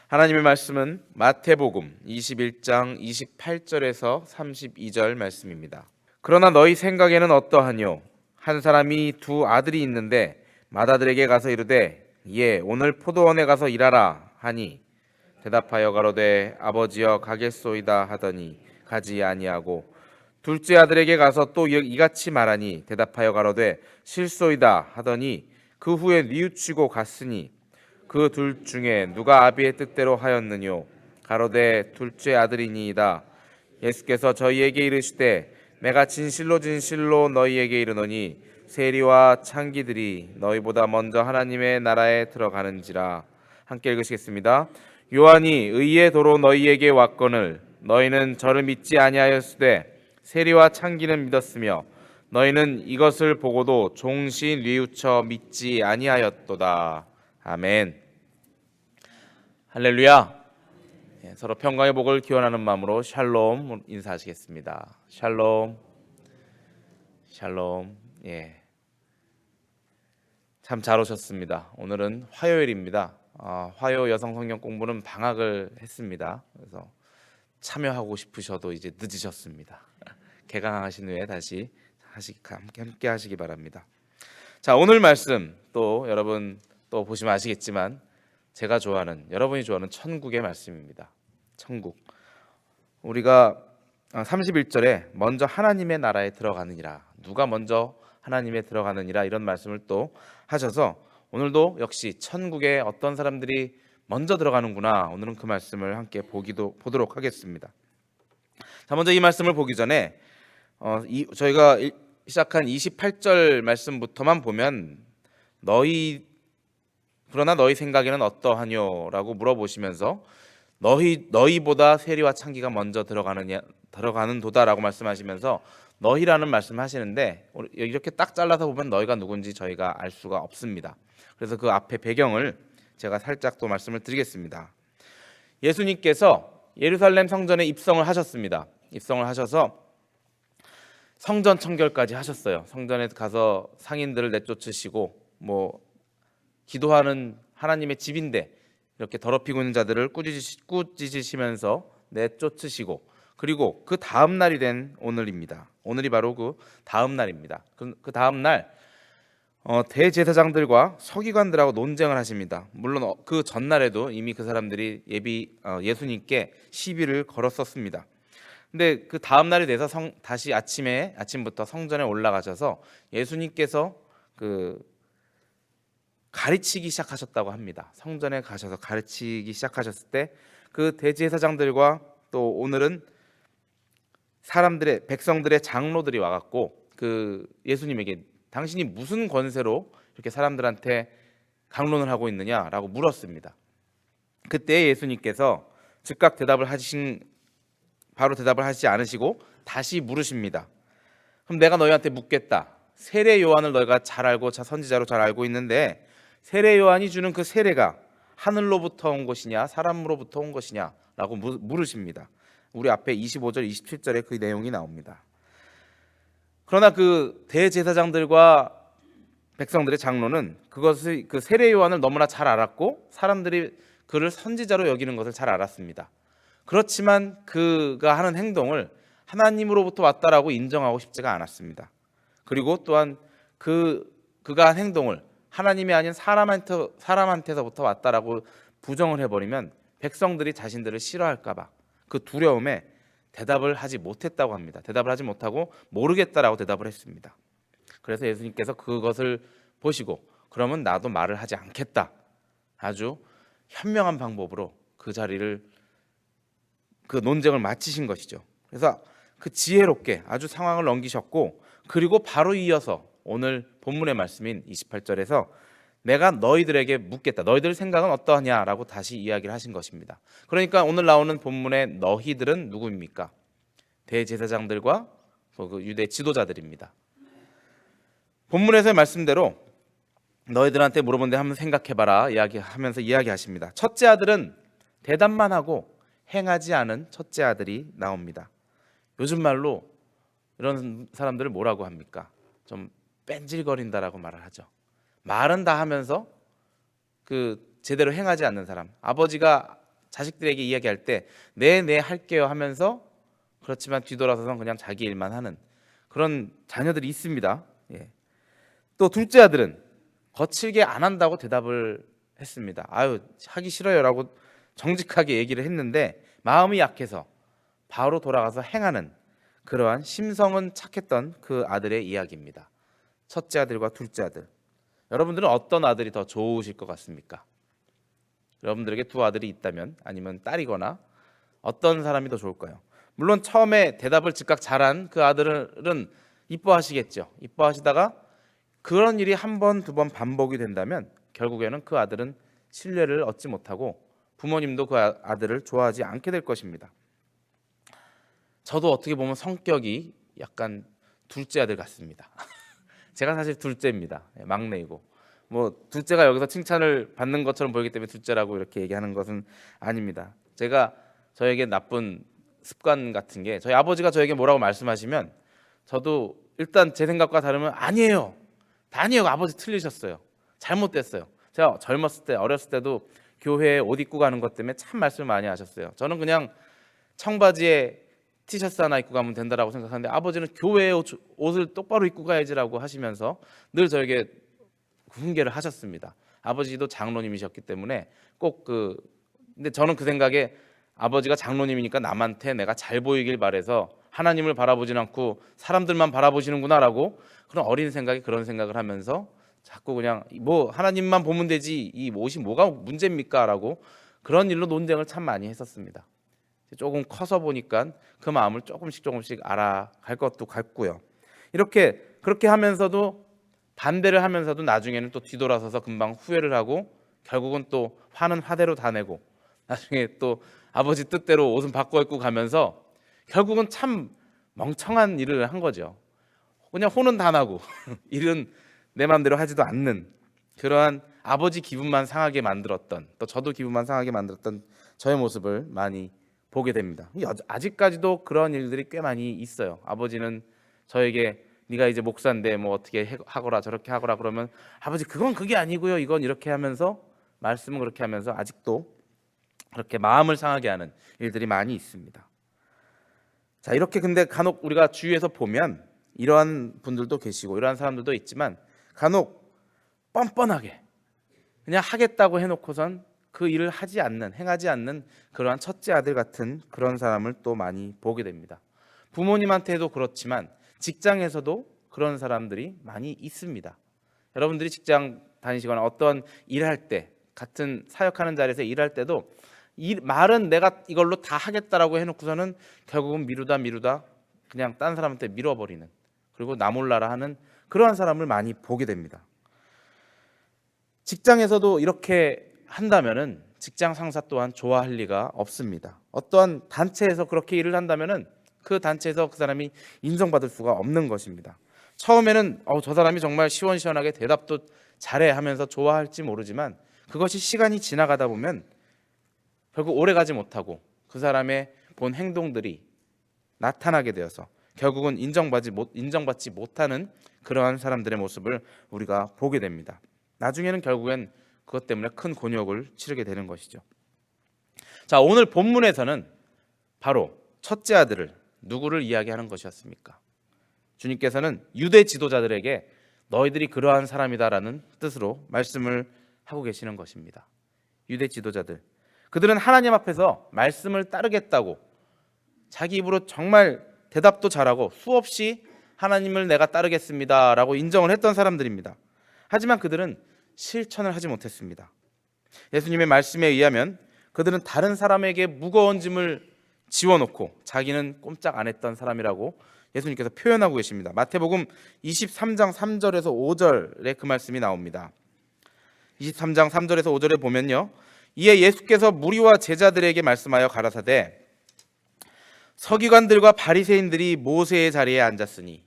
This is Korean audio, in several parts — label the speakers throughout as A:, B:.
A: 하나님의 말씀은 마태복음 21장 28절에서 32절 말씀입니다. 그러나 너희 생각에는 어떠하뇨? 한 사람이 두 아들이 있는데 맏아들에게 가서 이르되 예 오늘 포도원에 가서 일하라 하니 대답하여 가로되 아버지여 가겠소이다 하더니 가지 아니하고 둘째 아들에게 가서 또 이같이 말하니 대답하여 가로되 실소이다 하더니 그 후에 뉘우치고 갔으니 그 둘 중에 누가 아비의 뜻대로 하였느뇨? 가로되 둘째 아들이니이다. 예수께서 저희에게 이르시되 내가 진실로 진실로 너희에게 이르노니 세리와 창기들이 너희보다 먼저 하나님의 나라에 들어가는지라. 함께 읽으시겠습니다. 요한이 의의 도로 너희에게 왔거늘 너희는 저를 믿지 아니하였으되 세리와 창기는 믿었으며 너희는 이것을 보고도 종시 뉘우쳐 믿지 아니하였도다. 아멘. 할렐루야. 서로 평강의 복을 기원하는 마음으로 샬롬 인사하시겠습니다. 샬롬. 샬롬. 참 잘 오셨습니다. 오늘은 화요일입니다. 화요 여성 성경 공부는 방학을 했습니다. 그래서 참여하고 싶으셔도 이제 늦으셨습니다. 개강하신 후에 다시 함께 하시기 바랍니다. 자, 오늘 말씀 또 여러분 또 보시면 아시겠지만 제가 좋아하는, 여러분이 좋아하는 천국의 말씀입니다. 천국. 우리가 31절에 먼저 하나님의 나라에 들어가느니라, 누가 먼저 하나님에 들어가느니라, 이런 말씀을 또 하셔서 오늘도 역시 천국에 어떤 사람들이 먼저 들어가는구나, 오늘은 그 말씀을 함께 보도록 하겠습니다. 자, 먼저 이 말씀을 보기 전에 저희가 시작한 28절 말씀부터만 보면 그러나 너희 생각에는 어떠하뇨? 라고 물어보시면서 너희보다 세리와 창기가 먼저 들어가는 도다라고 말씀하시면서 너희라는 말씀하시는데 이렇게 딱 잘라서 보면 너희가 누군지 저희가 알 수가 없습니다. 그래서 그 앞에 배경을 제가 살짝 또 말씀을 드리겠습니다. 예수님께서 예루살렘 성전에 입성을 하셨습니다. 입성을 하셔서 성전 청결까지 하셨어요. 성전에 가서 상인들을 내쫓으시고 기도하는 하나님의 집인데 이렇게 더럽히고 있는 자들을 꾸짖으시면서 내쫓으시고, 그리고 그 다음 날이 된 오늘입니다. 오늘이 바로 그 다음 날입니다. 그 다음 날 대제사장들과 서기관들하고 논쟁을 하십니다. 물론 그 전날에도 이미 그 사람들이 예수님께 시비를 걸었었습니다. 근데 그 다음 날이 돼서 다시 아침부터 성전에 올라가셔서 예수님께서 가르치기 시작하셨다고 합니다. 성전에 가셔서 가르치기 시작하셨을 때 그 대제사장들과 또 오늘은 백성들의 장로들이 와갖고 그 예수님에게 당신이 무슨 권세로 이렇게 사람들한테 강론을 하고 있느냐라고 물었습니다. 그때 예수님께서 즉각 바로 대답을 하시지 않으시고 다시 물으십니다. 그럼 내가 너희한테 묻겠다. 세례 요한을 너희가 잘 알고 선지자로 잘 알고 있는데 세례 요한이 주는 그 세례가 하늘로부터 온 것이냐 사람으로부터 온 것이냐라고 물으십니다. 우리 앞에 25절 27절에 그 내용이 나옵니다. 그러나 그 대제사장들과 백성들의 장로는 그 세례 요한을 너무나 잘 알았고 사람들이 그를 선지자로 여기는 것을 잘 알았습니다. 그렇지만 그가 하는 행동을 하나님으로부터 왔다라고 인정하고 싶지가 않았습니다. 그리고 또한 그가 한 행동을 하나님이 아닌 사람한테서부터 왔다라고 부정을 해버리면 백성들이 자신들을 싫어할까봐 그 두려움에 대답을 하지 못했다고 합니다. 대답을 하지 못하고 모르겠다라고 대답을 했습니다. 그래서 예수님께서 그것을 보시고 그러면 나도 말을 하지 않겠다, 아주 현명한 방법으로 그 논쟁을 마치신 것이죠. 그래서 그 지혜롭게 아주 상황을 넘기셨고, 그리고 바로 이어서 오늘 본문의 말씀인 28절에서 내가 너희들에게 묻겠다, 너희들 생각은 어떠하냐라고 다시 이야기를 하신 것입니다. 그러니까 오늘 나오는 본문의 너희들은 누구입니까? 대제사장들과 그 유대 지도자들입니다. 본문에서의 말씀대로 너희들한테 물어본데 한번 생각해봐라 이야기하면서 이야기하십니다. 첫째 아들은 대답만 하고 행하지 않은 첫째 아들이 나옵니다. 요즘 말로 이런 사람들을 뭐라고 합니까? 좀 뺀질거린다라고 말을 하죠. 말은 다 하면서 제대로 행하지 않는 사람. 아버지가 자식들에게 이야기할 때 네 할게요 하면서 그렇지만 뒤돌아서는 그냥 자기 일만 하는 그런 자녀들이 있습니다. 예. 또 둘째 아들은 거칠게 안 한다고 대답을 했습니다. 아유 하기 싫어요라고 정직하게 얘기를 했는데 마음이 약해서 바로 돌아가서 행하는 그러한 심성은 착했던 그 아들의 이야기입니다. 첫째 아들과 둘째 아들. 여러분들은 어떤 아들이 더 좋으실 것 같습니까? 여러분들에게 두 아들이 있다면 아니면 딸이거나 어떤 사람이 더 좋을까요? 물론 처음에 대답을 즉각 잘한 그 아들은 이뻐하시겠죠. 이뻐하시다가 그런 일이 한 번, 두 번 반복이 된다면 결국에는 그 아들은 신뢰를 얻지 못하고 부모님도 그 아들을 좋아하지 않게 될 것입니다. 저도 어떻게 보면 성격이 약간 둘째 아들 같습니다. 제가 사실 둘째입니다. 막내이고 뭐 둘째가 여기서 칭찬을 받는 것처럼 보이기 때문에 둘째라고 이렇게 얘기하는 것은 아닙니다. 제가 저에게 나쁜 습관 같은 게 저희 아버지가 저에게 뭐라고 말씀하시면 저도 일단 제 생각과 다르면 아니에요. 아버지 틀리셨어요. 잘못됐어요. 제가 젊었을 때 어렸을 때도 교회에 옷 입고 가는 것 때문에 참 말씀을 많이 하셨어요. 저는 그냥 청바지에 티셔츠 하나 입고 가면 된다라고 생각하는데 아버지는 교회에 옷을 똑바로 입고 가야지라고 하시면서 늘 저에게 훈계를 하셨습니다. 아버지도 장로님이셨기 때문에 꼭 근데 저는 그 생각에 아버지가 장로님이니까 남한테 내가 잘 보이길 바래서 하나님을 바라보진 않고 사람들만 바라보시는구나라고 그런 어린 생각에 그런 생각을 하면서 자꾸 그냥 뭐 하나님만 보면 되지 이 옷이 뭐가 문제입니까라고 그런 일로 논쟁을 참 많이 했었습니다. 조금 커서 보니까 그 마음을 조금씩 알아갈 것도 같고요. 이렇게 그렇게 하면서도 반대를 하면서도 나중에는 또 뒤돌아서서 금방 후회를 하고 결국은 또 화는 화대로 다 내고 나중에 또 아버지 뜻대로 옷은 바꿔 입고 가면서 결국은 참 멍청한 일을 한 거죠. 그냥 혼은 다 나고 일은 내 마음대로 하지도 않는 그러한 아버지 기분만 상하게 만들었던 또 저도 기분만 상하게 만들었던 저의 모습을 많이 보게 됩니다. 아직까지도 그런 일들이 꽤 많이 있어요. 아버지는 저에게 네가 이제 목사인데 뭐 어떻게 하거라 저렇게 하거라 그러면 아버지 그건 그게 아니고요. 이건 이렇게 하면서 말씀은 그렇게 하면서 아직도 그렇게 마음을 상하게 하는 일들이 많이 있습니다. 자, 이렇게 근데 간혹 우리가 주위에서 보면 이러한 분들도 계시고 이러한 사람들도 있지만 간혹 뻔뻔하게 그냥 하겠다고 해놓고선 그 일을 행하지 않는 그러한 첫째 아들 같은 그런 사람을 또 많이 보게 됩니다. 부모님한테도 그렇지만 직장에서도 그런 사람들이 많이 있습니다. 여러분들이 직장 다니시거나 어떤 일할 때 같은 사역하는 자리에서 일할 때도 말은 내가 이걸로 다 하겠다라고 해놓고서는 결국은 미루다 그냥 딴 사람한테 밀어버리는 그리고 나 몰라라 하는 그러한 사람을 많이 보게 됩니다. 직장에서도 이렇게 한다면은 직장 상사 또한 좋아할 리가 없습니다. 어떠한 단체에서 그렇게 일을 한다면은 그 단체에서 그 사람이 인정받을 수가 없는 것입니다. 처음에는 저 사람이 정말 시원시원하게 대답도 잘해 하면서 좋아할지 모르지만 그것이 시간이 지나가다 보면 결국 오래가지 못하고 그 사람의 본 행동들이 나타나게 되어서 결국은 인정받지 못하는 그러한 사람들의 모습을 우리가 보게 됩니다. 나중에는 결국엔 그것 때문에 큰 곤욕을 치르게 되는 것이죠. 자, 오늘 본문에서는 바로 첫째 아들을 누구를 이야기하는 것이었습니까? 주님께서는 유대 지도자들에게 너희들이 그러한 사람이다라는 뜻으로 말씀을 하고 계시는 것입니다. 유대 지도자들, 그들은 하나님 앞에서 말씀을 따르겠다고 자기 입으로 정말 대답도 잘하고 수없이 하나님을 내가 따르겠습니다라고 인정을 했던 사람들입니다. 하지만 그들은 실천을 하지 못했습니다. 예수님의 말씀에 의하면 그들은 다른 사람에게 무거운 짐을 지워놓고 자기는 꼼짝 안 했던 사람이라고 예수님께서 표현하고 계십니다. 마태복음 23장 3절에서 5절에 그 말씀이 나옵니다. 23장 3절에서 5절에 보면요, 이에 예수께서 무리와 제자들에게 말씀하여 가라사대 서기관들과 바리새인들이 모세의 자리에 앉았으니,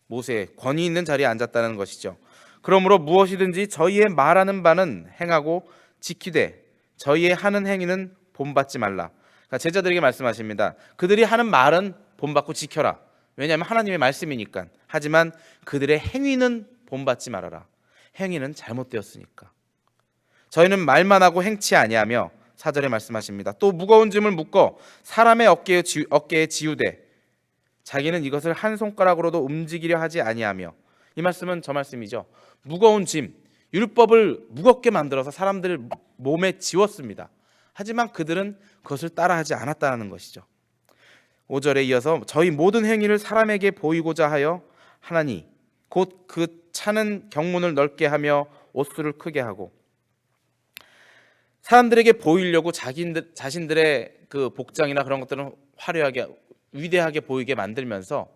A: 모세 권위 있는 자리에 앉았다는 것이죠. 그러므로 무엇이든지 저희의 말하는 바는 행하고 지키되 저희의 하는 행위는 본받지 말라. 그러니까 제자들에게 말씀하십니다. 그들이 하는 말은 본받고 지켜라. 왜냐하면 하나님의 말씀이니까. 하지만 그들의 행위는 본받지 말아라. 행위는 잘못되었으니까. 저희는 말만 하고 행치 아니하며 4절에 말씀하십니다. 또 무거운 짐을 묶어 사람의 어깨에 지우되 자기는 이것을 한 손가락으로도 움직이려 하지 아니하며. 이 말씀은 저 말씀이죠. 무거운 짐, 율법을 무겁게 만들어서 사람들 몸에 지웠습니다. 하지만 그들은 그것을 따라하지 않았다는 것이죠. 5절에 이어서 저희 모든 행위를 사람에게 보이고자 하여 하나니 곧 그 차는 경문을 넓게 하며 옷수를 크게 하고. 사람들에게 보이려고 자신들의 그 복장이나 그런 것들은 화려하게 위대하게 보이게 만들면서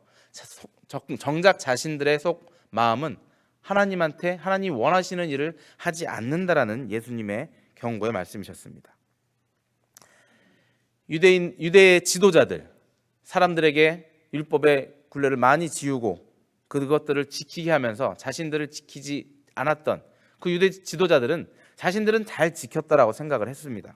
A: 정작 자신들의 속 마음은 하나님한테 하나님 원하시는 일을 하지 않는다라는 예수님의 경고의 말씀이셨습니다. 유대의 지도자들, 사람들에게 율법의 굴레를 많이 지우고 그것들을 지키게 하면서 자신들을 지키지 않았던 그 유대 지도자들은 자신들은 잘 지켰다라고 생각을 했습니다.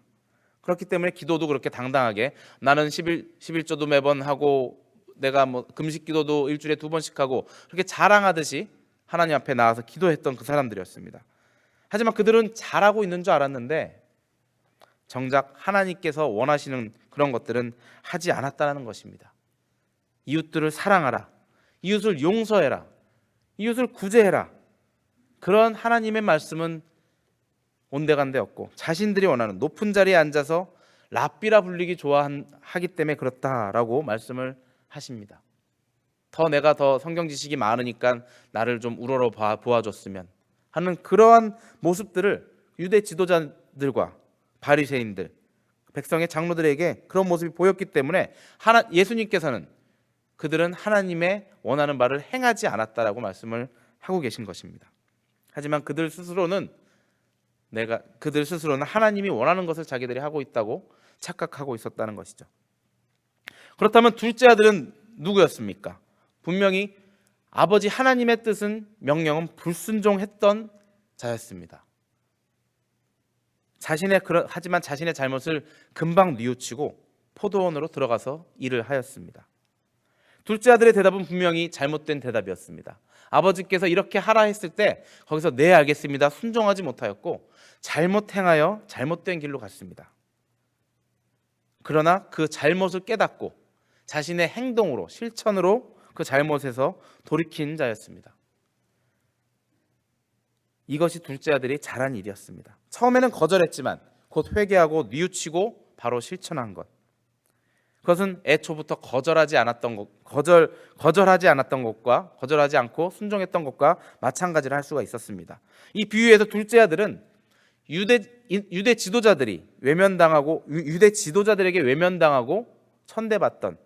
A: 그렇기 때문에 기도도 그렇게 당당하게 나는 11조도 매번 하고 내가 뭐 금식 기도도 일주일에 2번씩 하고 그렇게 자랑하듯이 하나님 앞에 나와서 기도했던 그 사람들이었습니다. 하지만 그들은 잘하고 있는 줄 알았는데 정작 하나님께서 원하시는 그런 것들은 하지 않았다는 것입니다. 이웃들을 사랑하라, 이웃을 용서해라, 이웃을 구제해라. 그런 하나님의 말씀은 온데간데 없고 자신들이 원하는 높은 자리에 앉아서 랍비라 불리기 좋아하기 때문에 그렇다라고 말씀을 하십니다. 내가 더 성경 지식이 많으니까 나를 좀 우러러 보아줬으면 하는 그러한 모습들을 유대 지도자들과 바리새인들, 백성의 장로들에게 그런 모습이 보였기 때문에 예수님께서는 그들은 하나님의 원하는 바를 행하지 않았다라고 말씀을 하고 계신 것입니다. 하지만 그들 스스로는 하나님이 원하는 것을 자기들이 하고 있다고 착각하고 있었다는 것이죠. 그렇다면 둘째 아들은 누구였습니까? 분명히 아버지 하나님의 뜻은 명령은 불순종했던 자였습니다. 하지만 자신의 잘못을 금방 뉘우치고 포도원으로 들어가서 일을 하였습니다. 둘째 아들의 대답은 분명히 잘못된 대답이었습니다. 아버지께서 이렇게 하라 했을 때 거기서 네 알겠습니다 순종하지 못하였고 잘못 행하여 잘못된 길로 갔습니다. 그러나 그 잘못을 깨닫고 자신의 행동으로 실천으로 그 잘못에서 돌이킨 자였습니다. 이것이 둘째 아들이 잘한 일이었습니다. 처음에는 거절했지만 곧 회개하고 뉘우치고 바로 실천한 것. 그것은 애초부터 거절하지 않았던 것과 거절하지 않고 순종했던 것과 마찬가지를 할 수가 있었습니다. 이 비유에서 둘째 아들은 유대 지도자들에게 외면당하고 천대받던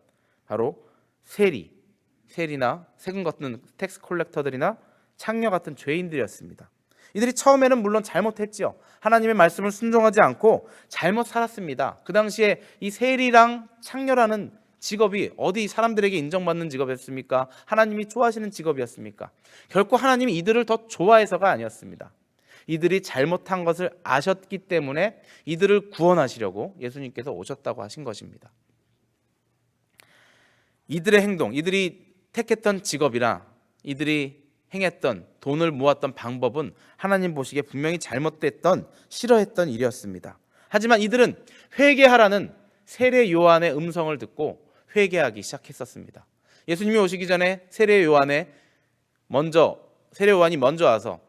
A: 바로 세리나 세금 걷는 텍스 콜렉터들이나 창녀 같은 죄인들이었습니다. 이들이 처음에는 물론 잘못했지요. 하나님의 말씀을 순종하지 않고 잘못 살았습니다. 그 당시에 이 세리랑 창녀라는 직업이 어디 사람들에게 인정받는 직업이었습니까? 하나님이 좋아하시는 직업이었습니까? 결코 하나님이 이들을 더 좋아해서가 아니었습니다. 이들이 잘못한 것을 아셨기 때문에 이들을 구원하시려고 예수님께서 오셨다고 하신 것입니다. 이들의 행동, 이들이 택했던 직업이나 이들이 행했던 돈을 모았던 방법은 하나님 보시기에 분명히 잘못됐던 싫어했던 일이었습니다. 하지만 이들은 회개하라는 세례 요한의 음성을 듣고 회개하기 시작했었습니다. 예수님이 오시기 전에 세례 요한이 먼저 와서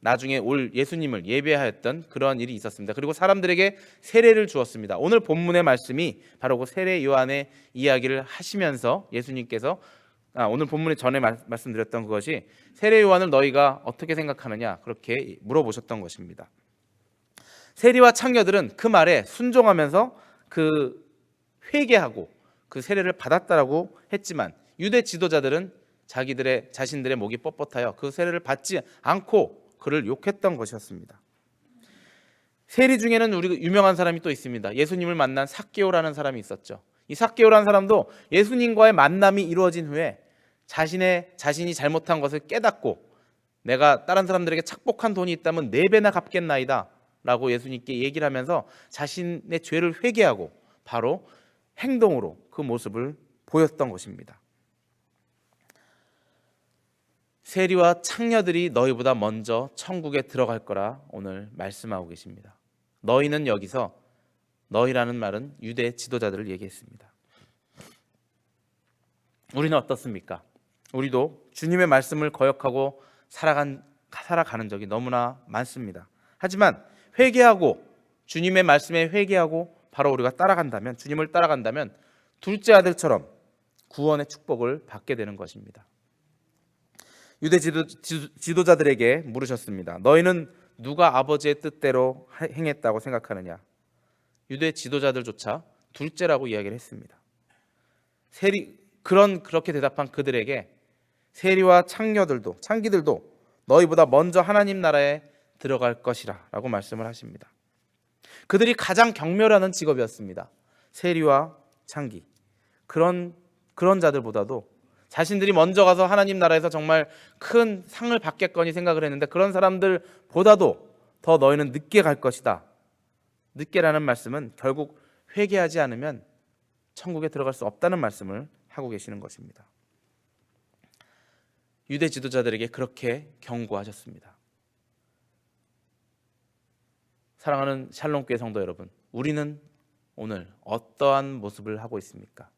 A: 나중에 올 예수님을 예배하였던 그런 일이 있었습니다. 그리고 사람들에게 세례를 주었습니다. 오늘 본문의 말씀이 바로 그 세례 요한의 이야기를 하시면서 예수님께서 오늘 본문에 전에 말씀드렸던 그것이 세례 요한을 너희가 어떻게 생각하느냐 그렇게 물어보셨던 것입니다. 세리와 창녀들은 그 말에 순종하면서 그 회개하고 그 세례를 받았다라고 했지만 유대 지도자들은 자신들의 목이 뻣뻣하여 그 세례를 받지 않고 그를 욕했던 것이었습니다. 세리 중에는 우리가 유명한 사람이 또 있습니다. 예수님을 만난 삭개오라는 사람이 있었죠. 이 삭개오라는 사람도 예수님과의 만남이 이루어진 후에 자신이 잘못한 것을 깨닫고 내가 다른 사람들에게 착복한 돈이 있다면 4배나 갚겠나이다 라고 예수님께 얘기를 하면서 자신의 죄를 회개하고 바로 행동으로 그 모습을 보였던 것입니다. 세리와 창녀들이 너희보다 먼저 천국에 들어갈 거라 오늘 말씀하고 계십니다. 너희는 여기서 너희라는 말은 유대 지도자들을 얘기했습니다. 우리는 어떻습니까? 우리도 주님의 말씀을 거역하고 살아가는 적이 너무나 많습니다. 하지만 회개하고 주님의 말씀에 회개하고 바로 우리가 따라간다면, 주님을 따라간다면 둘째 아들처럼 구원의 축복을 받게 되는 것입니다. 유대 지도자들에게 물으셨습니다. 너희는 누가 아버지의 뜻대로 행했다고 생각하느냐? 유대 지도자들조차 둘째라고 이야기를 했습니다. 그렇게 대답한 그들에게 세리와 창기들도 너희보다 먼저 하나님 나라에 들어갈 것이라 라고 말씀을 하십니다. 그들이 가장 경멸하는 직업이었습니다. 세리와 창기. 그런 자들보다도 자신들이 먼저 가서 하나님 나라에서 정말 큰 상을 받겠거니 생각을 했는데, 그런 사람들보다도 더 너희는 늦게 갈 것이다. 늦게라는 말씀은 결국 회개하지 않으면 천국에 들어갈 수 없다는 말씀을 하고 계시는 것입니다. 유대 지도자들에게 그렇게 경고하셨습니다. 사랑하는 샬롬교회 성도 여러분, 우리는 오늘 어떠한 모습을 하고 있습니까?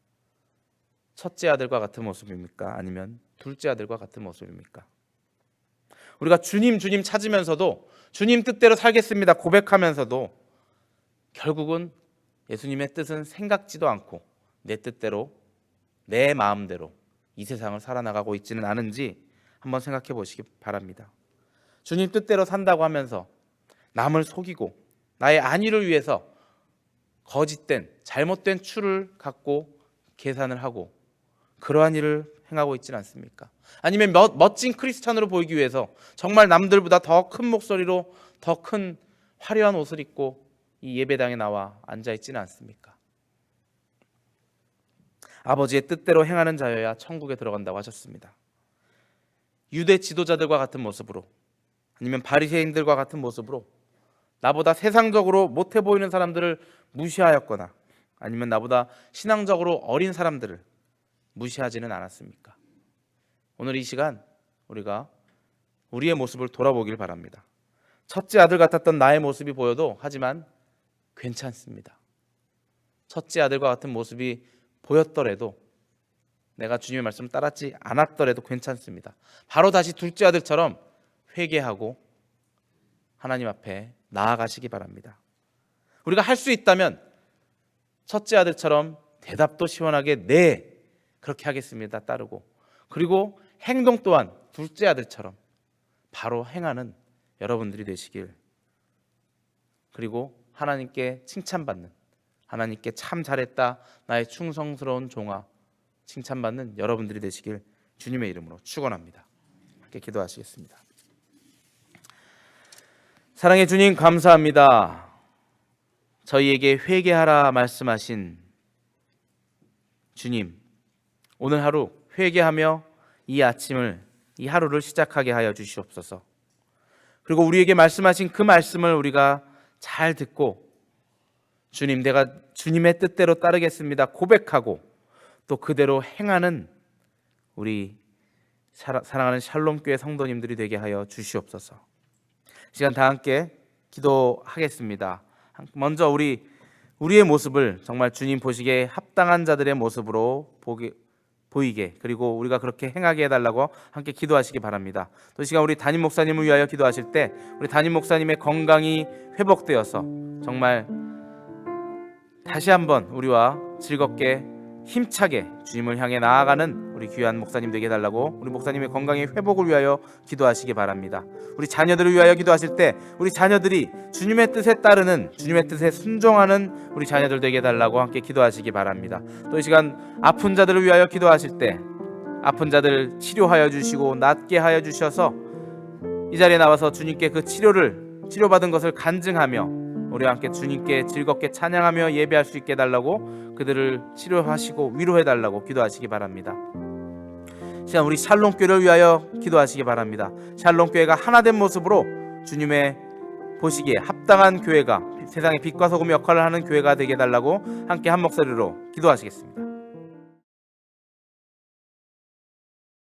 A: 첫째 아들과 같은 모습입니까? 아니면 둘째 아들과 같은 모습입니까? 우리가 주님 찾으면서도 주님 뜻대로 살겠습니다 고백하면서도 결국은 예수님의 뜻은 생각지도 않고 내 뜻대로, 내 마음대로 이 세상을 살아나가고 있지는 않은지 한번 생각해 보시기 바랍니다. 주님 뜻대로 산다고 하면서 남을 속이고 나의 안위를 위해서 거짓된 잘못된 추를 갖고 계산을 하고 그러한 일을 행하고 있지는 않습니까? 아니면 멋진 크리스찬으로 보이기 위해서 정말 남들보다 더 큰 목소리로 더 큰 화려한 옷을 입고 이 예배당에 나와 앉아 있지는 않습니까? 아버지의 뜻대로 행하는 자여야 천국에 들어간다고 하셨습니다. 유대 지도자들과 같은 모습으로, 아니면 바리새인들과 같은 모습으로 나보다 세상적으로 못해 보이는 사람들을 무시하였거나 아니면 나보다 신앙적으로 어린 사람들을 무시하지는 않았습니까? 오늘 이 시간 우리가 우리의 모습을 돌아보길 바랍니다. 첫째 아들 같았던 나의 모습이 보여도 하지만 괜찮습니다. 첫째 아들과 같은 모습이 보였더라도, 내가 주님의 말씀을 따랐지 않았더라도 괜찮습니다. 바로 다시 둘째 아들처럼 회개하고 하나님 앞에 나아가시기 바랍니다. 우리가 할 수 있다면 첫째 아들처럼 대답도 시원하게 네, 그렇게 하겠습니다 따르고, 그리고 행동 또한 둘째 아들처럼 바로 행하는 여러분들이 되시길, 그리고 하나님께 칭찬받는, 하나님께 참 잘했다 나의 충성스러운 종아 칭찬받는 여러분들이 되시길 주님의 이름으로 축원합니다. 함께 기도하시겠습니다. 사랑의 주님, 감사합니다. 저희에게 회개하라 말씀하신 주님, 오늘 하루 회개하며 이 아침을, 이 하루를 시작하게 하여 주시옵소서. 그리고 우리에게 말씀하신 그 말씀을 우리가 잘 듣고 주님, 내가 주님의 뜻대로 따르겠습니다 고백하고 또 그대로 행하는 우리 사랑하는 샬롬교회 성도님들이 되게 하여 주시옵소서. 시간 다 함께 기도하겠습니다. 먼저 우리의 모습을 정말 주님 보시기에 합당한 자들의 모습으로 보이게, 그리고 우리가 그렇게 행하게 해달라고 함께 기도하시기 바랍니다. 또 이 시간 우리 담임 목사님을 위하여 기도하실 때 우리 담임 목사님의 건강이 회복되어서 정말 다시 한번 우리와 즐겁게 힘차게 주님을 향해 나아가는 우리 귀한 목사님 되게 해달라고 우리 목사님의 건강의 회복을 위하여 기도하시기 바랍니다. 우리 자녀들을 위하여 기도하실 때 우리 자녀들이 주님의 뜻에 따르는, 주님의 뜻에 순종하는 우리 자녀들 되게 해달라고 함께 기도하시기 바랍니다. 또 이 시간 아픈 자들을 위하여 기도하실 때 아픈 자들 치료하여 주시고 낫게 하여 주셔서 이 자리에 나와서 주님께 그 치료받은 것을 간증하며 우리와 함께 주님께 즐겁게 찬양하며 예배할 수 있게 해달라고, 그들을 치료하시고 위로해달라고 기도하시기 바랍니다. 시간 우리 샬롬교회를 위하여 기도하시기 바랍니다. 샬롬교회가 하나된 모습으로 주님의 보시기에 합당한 교회가, 세상의 빛과 소금의 역할을 하는 교회가 되게 해달라고 함께 한 목소리로 기도하시겠습니다.